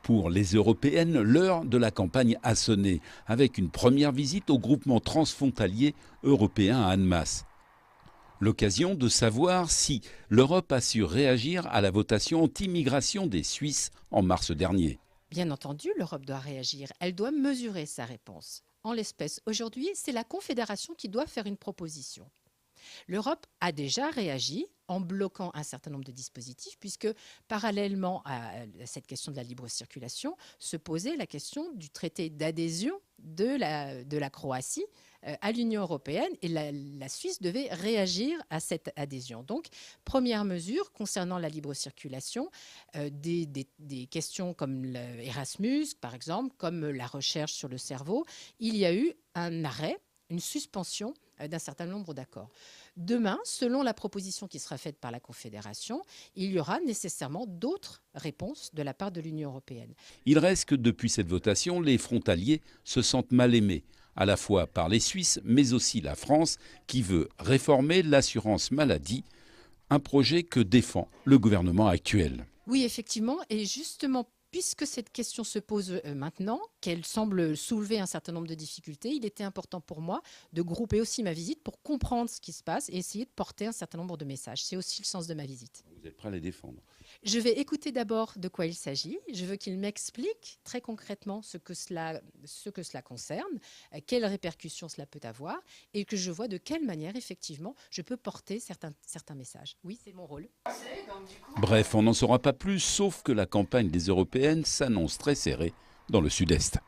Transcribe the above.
Pour les européennes, l'heure de la campagne a sonné, avec une première visite au groupement transfrontalier européen à Annemasse. L'occasion de savoir si l'Europe a su réagir à la votation anti-migration des Suisses en mars dernier. Bien entendu, l'Europe doit réagir. Elle doit mesurer sa réponse. En l'espèce, aujourd'hui, c'est la Confédération qui doit faire une proposition. L'Europe a déjà réagi en bloquant un certain nombre de dispositifs, puisque parallèlement à cette question de la libre circulation, se posait la question du traité d'adhésion de la Croatie à l'Union européenne, et la Suisse devait réagir à cette adhésion. Donc, première mesure concernant la libre circulation, des questions comme l'Erasmus, par exemple, comme la recherche sur le cerveau, il y a eu un arrêt, une suspension d'un certain nombre d'accords. Demain, selon la proposition qui sera faite par la Confédération, il y aura nécessairement d'autres réponses de la part de l'Union européenne. Il reste que depuis cette votation, les frontaliers se sentent mal aimés, à la fois par les Suisses, mais aussi la France, qui veut réformer l'assurance maladie, un projet que défend le gouvernement actuel. Oui, effectivement, et justement, puisque cette question se pose maintenant, qu'elle semble soulever un certain nombre de difficultés, il était important pour moi de grouper aussi ma visite pour comprendre ce qui se passe et essayer de porter un certain nombre de messages. C'est aussi le sens de ma visite. Vous êtes prêt à les défendre? Je vais écouter d'abord de quoi il s'agit. Je veux qu'il m'explique très concrètement ce que cela concerne, quelles répercussions cela peut avoir, et que je vois de quelle manière, effectivement, je peux porter certains messages. Oui, c'est mon rôle. Bref, on n'en saura pas plus, sauf que la campagne des européennes s'annonce très serrée dans le sud-est.